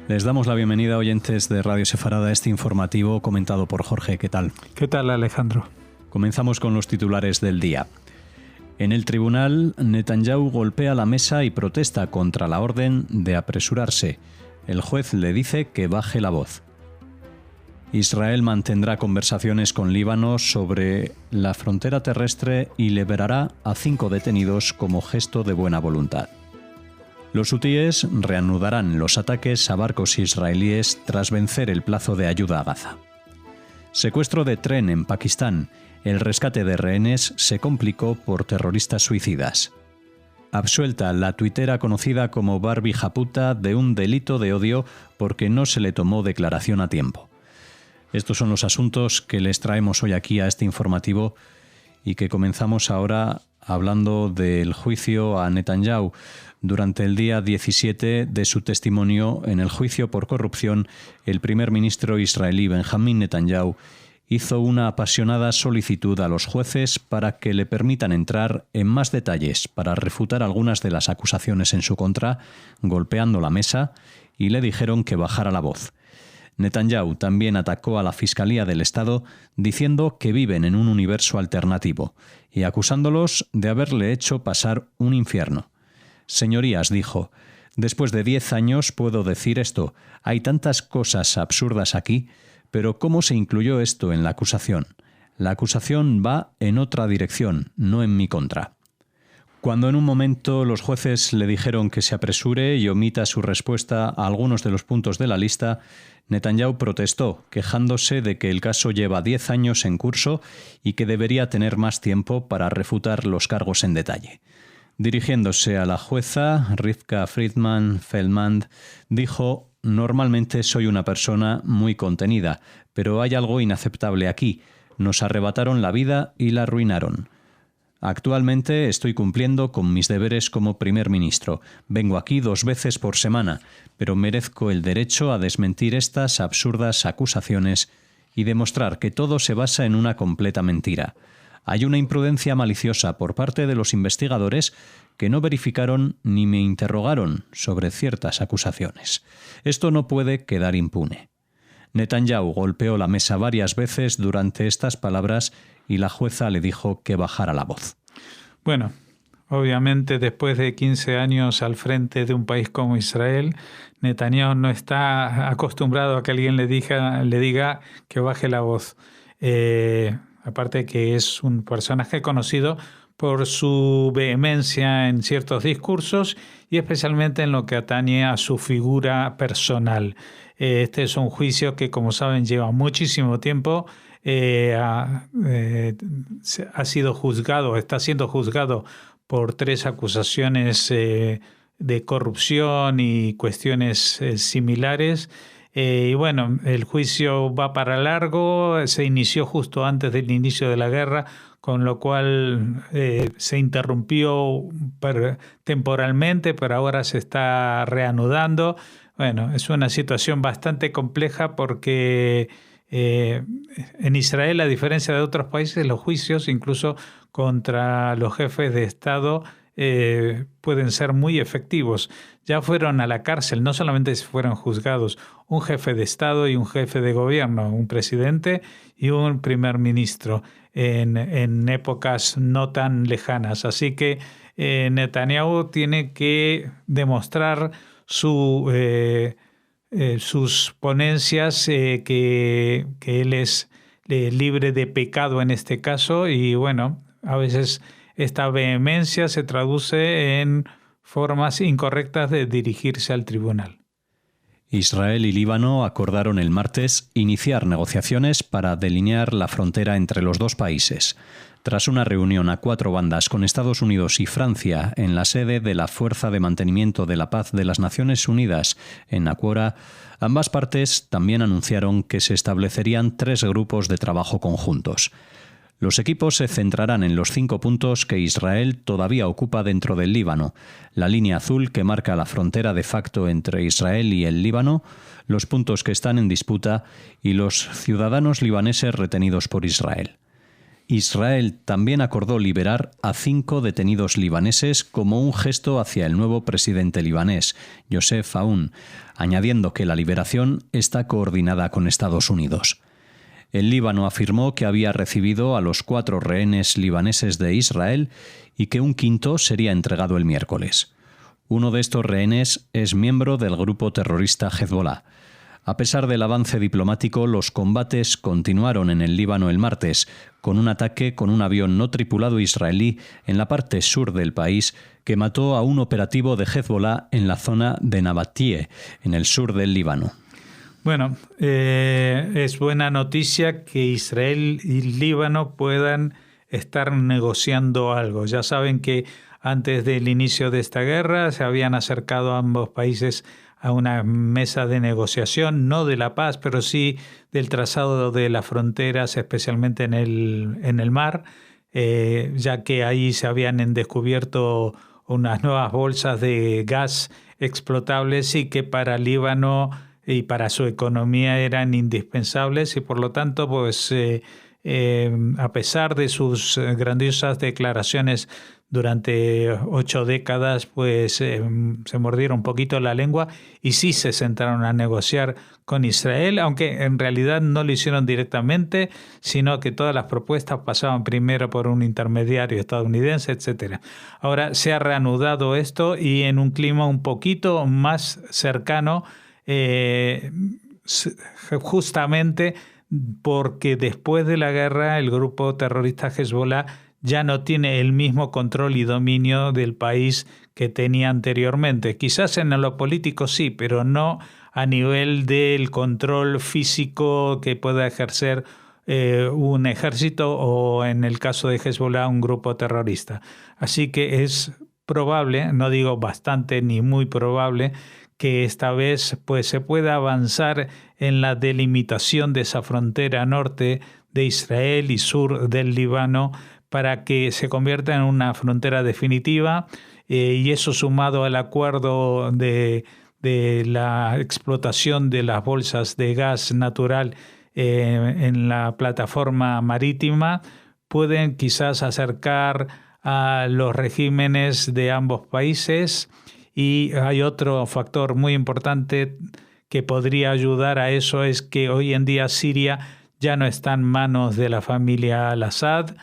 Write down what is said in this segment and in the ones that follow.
Les damos la bienvenida, oyentes de Radio Sefarada, a este informativo comentado por Jorge. ¿Qué tal? ¿Qué tal, Alejandro? Comenzamos con los titulares del día. En el tribunal, Netanyahu golpea la mesa y protesta contra la orden de apresurarse. El juez le dice que baje la voz. Israel mantendrá conversaciones con Líbano sobre la frontera terrestre y liberará a 5 detenidos como gesto de buena voluntad. Los hutíes reanudarán los ataques a barcos israelíes tras vencer el plazo de ayuda a Gaza. Secuestro de tren en Pakistán. El rescate de rehenes se complicó por terroristas suicidas. Absuelta la tuitera conocida como Barbie Japuta de un delito de odio porque no se le tomó declaración a tiempo. Estos son los asuntos que les traemos hoy aquí a este informativo y que comenzamos ahora hablando del juicio a Netanyahu. Durante el día 17 de su testimonio en el juicio por corrupción, el primer ministro israelí Benjamín Netanyahu hizo una apasionada solicitud a los jueces para que le permitan entrar en más detalles para refutar algunas de las acusaciones en su contra, golpeando la mesa, y le dijeron que bajara la voz. Netanyahu también atacó a la Fiscalía del Estado diciendo que viven en un universo alternativo y acusándolos de haberle hecho pasar un infierno. Señorías, dijo, después de 10 años puedo decir esto, hay tantas cosas absurdas aquí, pero ¿cómo se incluyó esto en la acusación? La acusación va en otra dirección, no en mi contra. Cuando en un momento los jueces le dijeron que se apresure y omita su respuesta a algunos de los puntos de la lista, Netanyahu protestó, quejándose de que el caso lleva 10 años en curso y que debería tener más tiempo para refutar los cargos en detalle. Dirigiéndose a la jueza, Rivka Friedman-Feldman, dijo: «Normalmente soy una persona muy contenida, pero hay algo inaceptable aquí. Nos arrebataron la vida y la arruinaron. Actualmente estoy cumpliendo con mis deberes como primer ministro. Vengo aquí 2 veces por semana, pero merezco el derecho a desmentir estas absurdas acusaciones y demostrar que todo se basa en una completa mentira. Hay una imprudencia maliciosa por parte de los investigadores que no verificaron ni me interrogaron sobre ciertas acusaciones. Esto no puede quedar impune». Netanyahu golpeó la mesa varias veces durante estas palabras y la jueza le dijo que bajara la voz. Bueno, obviamente después de 15 años al frente de un país como Israel, Netanyahu no está acostumbrado a que alguien le diga que baje la voz. Aparte que es un personaje conocido por su vehemencia en ciertos discursos y especialmente en lo que atañe a su figura personal. Este es un juicio que, como saben, lleva muchísimo tiempo. Ha sido juzgado, está siendo juzgado por 3 acusaciones de corrupción y cuestiones similares. Y bueno, el juicio va para largo, se inició justo antes del inicio de la guerra, con lo cual se interrumpió temporalmente, pero ahora se está reanudando. Bueno, es una situación bastante compleja porque en Israel, a diferencia de otros países, los juicios, incluso contra los jefes de Estado, pueden ser muy efectivos. Ya fueron a la cárcel, no solamente fueron juzgados un jefe de Estado y un jefe de gobierno, un presidente y un primer ministro en épocas no tan lejanas. Así que Netanyahu tiene que demostrar sus ponencias que él es libre de pecado en este caso, y bueno, a veces esta vehemencia se traduce en formas incorrectas de dirigirse al tribunal. Israel y Líbano acordaron el martes iniciar negociaciones para delinear la frontera entre los 2 países. Tras una reunión a 4 bandas con Estados Unidos y Francia en la sede de la Fuerza de Mantenimiento de la Paz de las Naciones Unidas en Naqoura, ambas partes también anunciaron que se establecerían 3 grupos de trabajo conjuntos. Los equipos se centrarán en los 5 puntos que Israel todavía ocupa dentro del Líbano: la línea azul que marca la frontera de facto entre Israel y el Líbano, los puntos que están en disputa y los ciudadanos libaneses retenidos por Israel. Israel también acordó liberar a 5 detenidos libaneses como un gesto hacia el nuevo presidente libanés, Youssef Aoun, añadiendo que la liberación está coordinada con Estados Unidos. El Líbano afirmó que había recibido a los 4 rehenes libaneses de Israel y que un quinto sería entregado el miércoles. Uno de estos rehenes es miembro del grupo terrorista Hezbollah. A pesar del avance diplomático, los combates continuaron en el Líbano el martes, con un ataque con un avión no tripulado israelí en la parte sur del país que mató a un operativo de Hezbollah en la zona de Nabatie, en el sur del Líbano. Bueno, es buena noticia que Israel y Líbano puedan estar negociando algo. Ya saben que antes del inicio de esta guerra se habían acercado a ambos países a una mesa de negociación, no de la paz, pero sí del trazado de las fronteras, especialmente en el mar, ya que ahí se habían descubierto unas nuevas bolsas de gas explotables y que para Líbano y para su economía eran indispensables y por lo tanto, pues a pesar de sus grandiosas declaraciones durante 8 décadas, pues se mordieron un poquito la lengua y sí se sentaron a negociar con Israel, aunque en realidad no lo hicieron directamente, sino que todas las propuestas pasaban primero por un intermediario estadounidense, etc. Ahora se ha reanudado esto y en un clima un poquito más cercano, justamente porque después de la guerra el grupo terrorista Hezbollah ya no tiene el mismo control y dominio del país que tenía anteriormente. Quizás en lo político sí, pero no a nivel del control físico que pueda ejercer un ejército o, en el caso de Hezbollah, un grupo terrorista. Así que es probable, no digo bastante ni muy probable, que esta vez pues se pueda avanzar en la delimitación de esa frontera norte de Israel y sur del Líbano para que se convierta en una frontera definitiva, y eso sumado al acuerdo de la explotación de las bolsas de gas natural en la plataforma marítima, pueden quizás acercar a los regímenes de ambos países. Y hay otro factor muy importante que podría ayudar a eso, es que hoy en día Siria ya no está en manos de la familia al-Assad,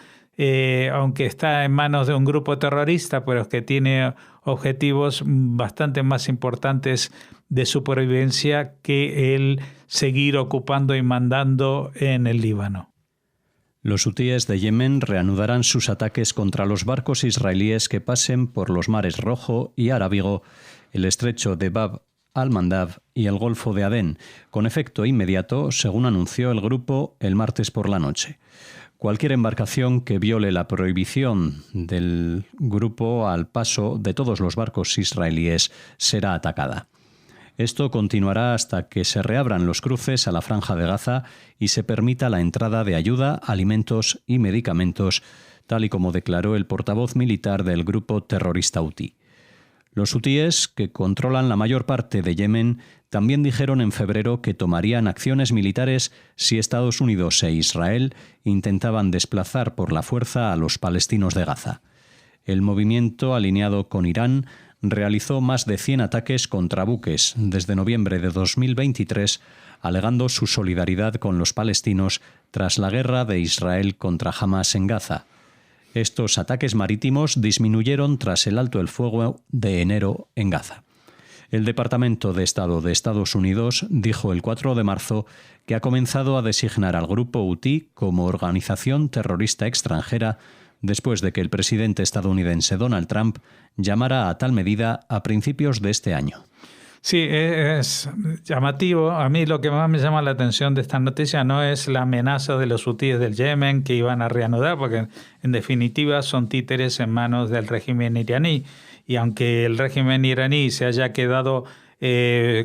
aunque está en manos de un grupo terrorista, pero que tiene objetivos bastante más importantes de supervivencia que el seguir ocupando y mandando en el Líbano. Los hutíes de Yemen reanudarán sus ataques contra los barcos israelíes que pasen por los mares Rojo y Arábigo, el estrecho de Bab al-Mandab y el Golfo de Adén, con efecto inmediato, según anunció el grupo el martes por la noche. Cualquier embarcación que viole la prohibición del grupo al paso de todos los barcos israelíes será atacada. Esto continuará hasta que se reabran los cruces a la Franja de Gaza y se permita la entrada de ayuda, alimentos y medicamentos, tal y como declaró el portavoz militar del grupo terrorista hutí. Los hutíes, que controlan la mayor parte de Yemen, también dijeron en febrero que tomarían acciones militares si Estados Unidos e Israel intentaban desplazar por la fuerza a los palestinos de Gaza. El movimiento, alineado con Irán, realizó más de 100 ataques contra buques desde noviembre de 2023, alegando su solidaridad con los palestinos tras la guerra de Israel contra Hamas en Gaza. Estos ataques marítimos disminuyeron tras el alto el fuego de enero en Gaza. El Departamento de Estado de Estados Unidos dijo el 4 de marzo que ha comenzado a designar al grupo hutí como organización terrorista extranjera después de que el presidente estadounidense Donald Trump llamara a tal medida a principios de este año. Sí, es llamativo. A mí lo que más me llama la atención de esta noticia no es la amenaza de los hutíes del Yemen que iban a reanudar, porque en definitiva son títeres en manos del régimen iraní. Y aunque el régimen iraní se haya quedado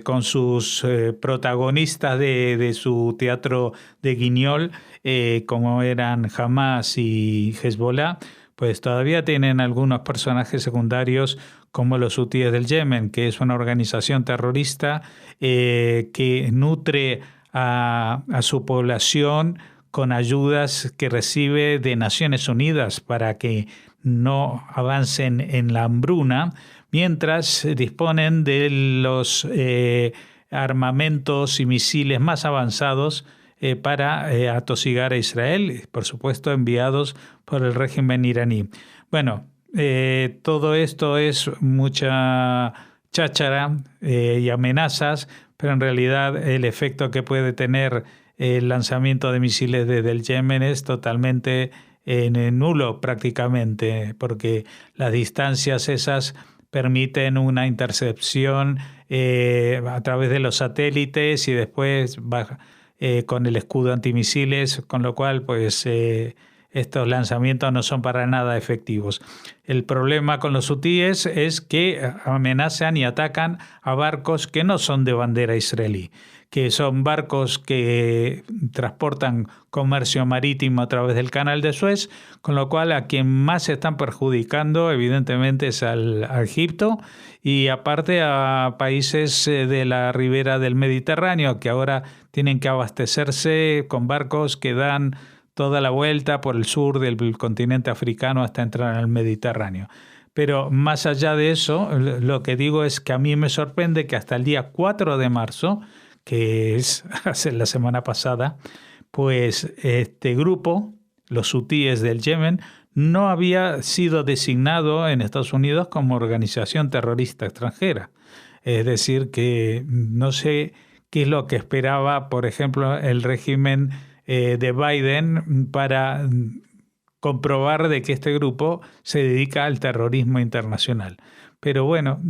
con sus protagonistas de su teatro de guiñol, como eran Hamas y Hezbollah, pues todavía tienen algunos personajes secundarios como los hutíes del Yemen, que es una organización terrorista que nutre a su población con ayudas que recibe de Naciones Unidas para que no avancen en la hambruna, mientras disponen de los armamentos y misiles más avanzados para atosigar a Israel, por supuesto enviados por el régimen iraní. Bueno, todo esto es mucha cháchara y amenazas, pero en realidad el efecto que puede tener el lanzamiento de misiles desde el Yemen es totalmente nulo prácticamente, porque las distancias esas permiten una intercepción a través de los satélites y después con el escudo antimisiles, con lo cual pues estos lanzamientos no son para nada efectivos. El problema con los hutíes es que amenazan y atacan a barcos que no son de bandera israelí, que son barcos que transportan comercio marítimo a través del Canal de Suez, con lo cual a quien más se están perjudicando evidentemente es a Egipto y aparte a países de la ribera del Mediterráneo, que ahora tienen que abastecerse con barcos que dan toda la vuelta por el sur del continente africano hasta entrar al Mediterráneo. Pero más allá de eso, lo que digo es que a mí me sorprende que hasta el día 4 de marzo, que es hace la semana pasada, pues este grupo, los hutíes del Yemen, no había sido designado en Estados Unidos como organización terrorista extranjera. Es decir, que no sé qué es lo que esperaba, por ejemplo, el régimen de Biden para comprobar de que este grupo se dedica al terrorismo internacional. Pero bueno,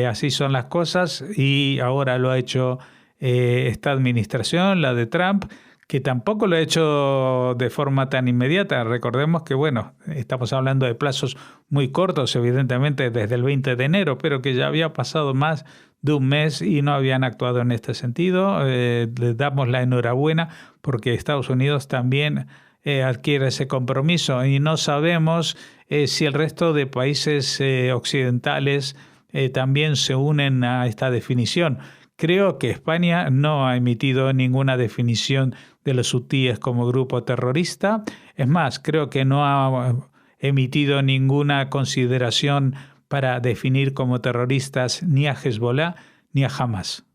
así son las cosas y ahora lo ha hecho esta administración, la de Trump, que tampoco lo ha hecho de forma tan inmediata. Recordemos que, bueno, estamos hablando de plazos muy cortos, evidentemente desde el 20 de enero, pero que ya había pasado más de un mes y no habían actuado en este sentido. Les damos la enhorabuena porque Estados Unidos también adquiere ese compromiso y no sabemos si el resto de países occidentales también se unen a esta definición. Creo que España no ha emitido ninguna definición de los hutíes como grupo terrorista. Es más, creo que no ha emitido ninguna consideración para definir como terroristas ni a Hezbollah ni a Hamas.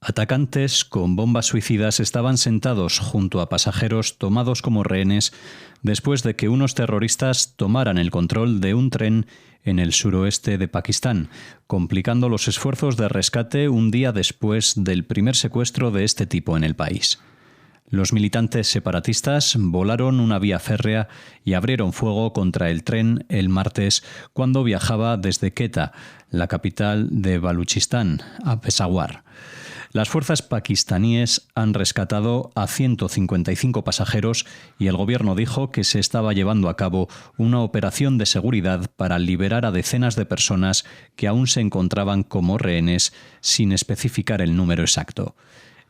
Atacantes con bombas suicidas estaban sentados junto a pasajeros tomados como rehenes después de que unos terroristas tomaran el control de un tren en el suroeste de Pakistán, complicando los esfuerzos de rescate un día después del primer secuestro de este tipo en el país. Los militantes separatistas volaron una vía férrea y abrieron fuego contra el tren el martes cuando viajaba desde Quetta, la capital de Baluchistán, a Peshawar. Las fuerzas pakistaníes han rescatado a 155 pasajeros y el gobierno dijo que se estaba llevando a cabo una operación de seguridad para liberar a decenas de personas que aún se encontraban como rehenes sin especificar el número exacto.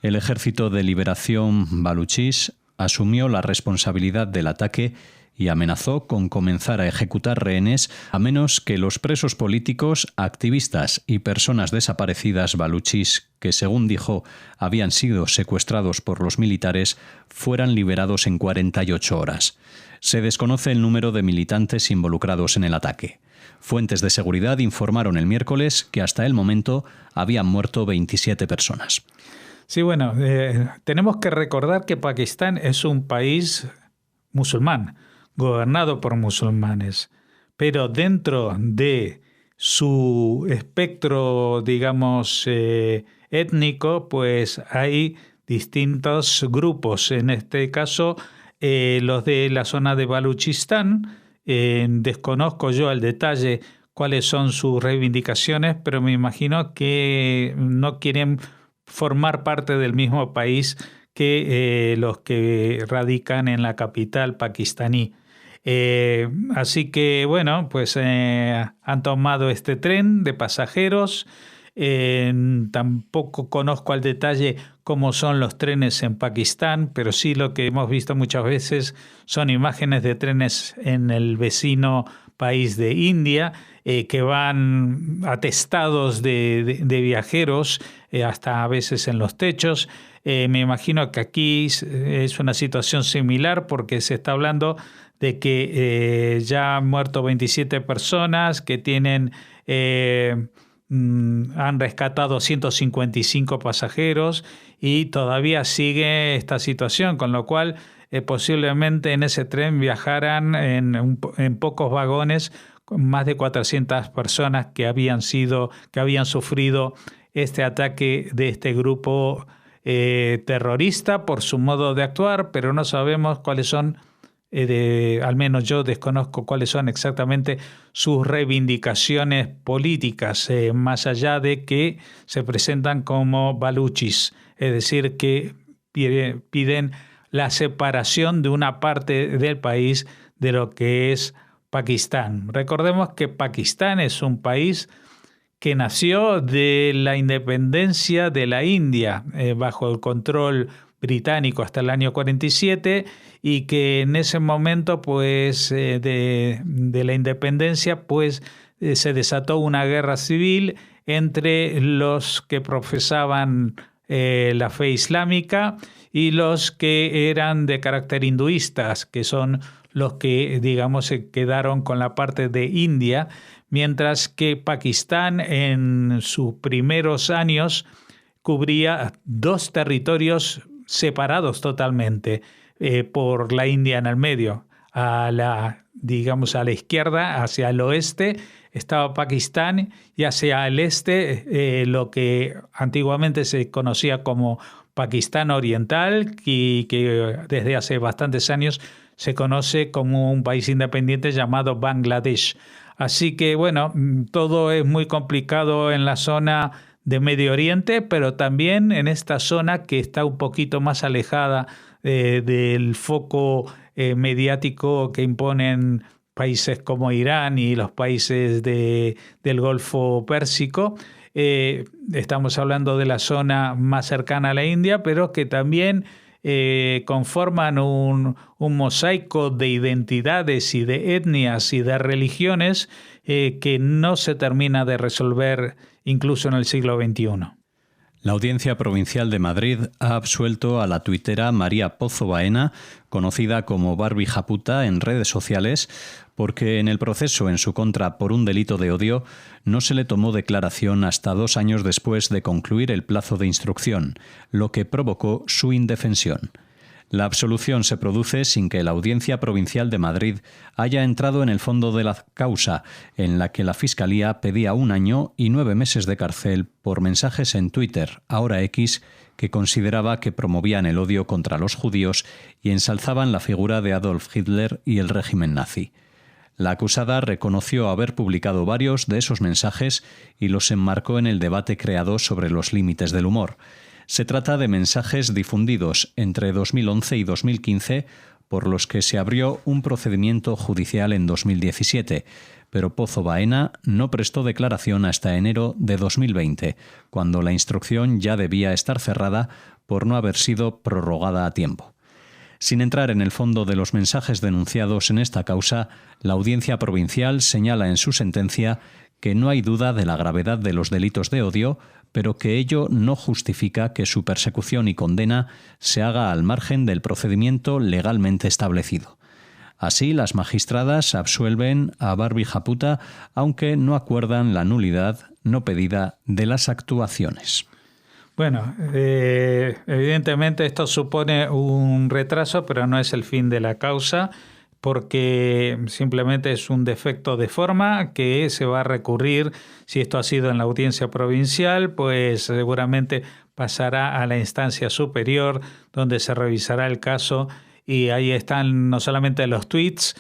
El Ejército de Liberación Baluchis asumió la responsabilidad del ataque y amenazó con comenzar a ejecutar rehenes a menos que los presos políticos, activistas y personas desaparecidas baluchis que, según dijo, habían sido secuestrados por los militares, fueran liberados en 48 horas. Se desconoce el número de militantes involucrados en el ataque. Fuentes de seguridad informaron el miércoles que hasta el momento habían muerto 27 personas. Sí, bueno, tenemos que recordar que Pakistán es un país musulmán, gobernado por musulmanes, pero dentro de su espectro, digamos, étnico, pues hay distintos grupos. En este caso, los de la zona de Baluchistán, desconozco yo al detalle cuáles son sus reivindicaciones, pero me imagino que no quieren formar parte del mismo país que los que radican en la capital pakistaní. Así que, bueno, pues han tomado este tren de pasajeros. Tampoco conozco al detalle cómo son los trenes en Pakistán, pero sí lo que hemos visto muchas veces son imágenes de trenes en el vecino país de India, que van atestados de viajeros, hasta a veces en los techos. Me imagino que aquí es una situación similar porque se está hablando de que ya han muerto 27 personas, que han rescatado 155 pasajeros y todavía sigue esta situación, con lo cual posiblemente en ese tren viajaran en pocos vagones más de 400 personas que habían sufrido este ataque de este grupo terrorista por su modo de actuar, pero no sabemos cuáles son, al menos yo desconozco cuáles son exactamente sus reivindicaciones políticas, más allá de que se presentan como baluchis, es decir, que piden la separación de una parte del país de lo que es Pakistán. Recordemos que Pakistán es un país que nació de la independencia de la India bajo el control británico hasta el año 47 y que en ese momento pues de la independencia pues se desató una guerra civil entre los que profesaban la fe islámica y los que eran de carácter hinduistas, que son los que, digamos, se quedaron con la parte de India, mientras que Pakistán en sus primeros años cubría 2 territorios separados totalmente por la India en el medio. A la izquierda, hacia el oeste, estaba Pakistán y hacia el este lo que antiguamente se conocía como Pakistán Oriental y que desde hace bastantes años se conoce como un país independiente llamado Bangladesh. Así que bueno, todo es muy complicado en la zona de Medio Oriente, pero también en esta zona que está un poquito más alejada del foco mediático que imponen países como Irán y los países del Golfo Pérsico. Estamos hablando de la zona más cercana a la India, pero que también conforman un mosaico de identidades y de etnias y de religiones que no se termina de resolver incluso en el siglo XXI. La Audiencia Provincial de Madrid ha absuelto a la tuitera María Pozo Baena, conocida como Barbie Japuta en redes sociales, porque en el proceso en su contra por un delito de odio no se le tomó declaración hasta 2 años después de concluir el plazo de instrucción, lo que provocó su indefensión. La absolución se produce sin que la Audiencia Provincial de Madrid haya entrado en el fondo de la causa, en la que la Fiscalía pedía 1 año y 9 meses de cárcel por mensajes en Twitter, ahora X, que consideraba que promovían el odio contra los judíos y ensalzaban la figura de Adolf Hitler y el régimen nazi. La acusada reconoció haber publicado varios de esos mensajes y los enmarcó en el debate creado sobre los límites del humor. Se trata de mensajes difundidos entre 2011 y 2015 por los que se abrió un procedimiento judicial en 2017, pero Pozo Baena no prestó declaración hasta enero de 2020, cuando la instrucción ya debía estar cerrada por no haber sido prorrogada a tiempo. Sin entrar en el fondo de los mensajes denunciados en esta causa, la Audiencia Provincial señala en su sentencia que no hay duda de la gravedad de los delitos de odio, pero que ello no justifica que su persecución y condena se haga al margen del procedimiento legalmente establecido. Así, las magistradas absuelven a Barbie Japuta, aunque no acuerdan la nulidad no pedida de las actuaciones. Bueno, evidentemente esto supone un retraso, pero no es el fin de la causa, porque simplemente es un defecto de forma que se va a recurrir. Si esto ha sido en la audiencia provincial, pues seguramente pasará a la instancia superior, donde se revisará el caso, y ahí están no solamente los tweets,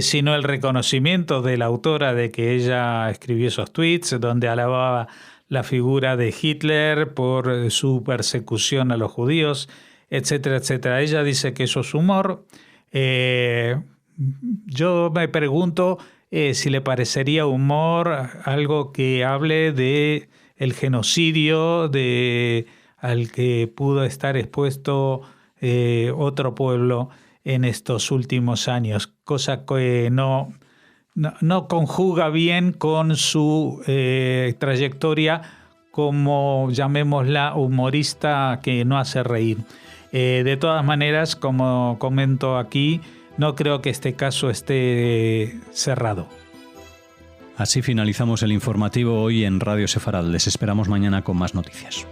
sino el reconocimiento de la autora de que ella escribió esos tweets, donde alababa la figura de Hitler por su persecución a los judíos, etcétera, etcétera. Ella dice que eso es humor. Yo me pregunto si le parecería humor algo que hable de el genocidio al que pudo estar expuesto otro pueblo en estos últimos años, cosa que no conjuga bien con su trayectoria como, llamémosla, humorista que no hace reír. De todas maneras, como comento aquí, no creo que este caso esté cerrado. Así finalizamos el informativo hoy en Radio Sefarad. Les esperamos mañana con más noticias.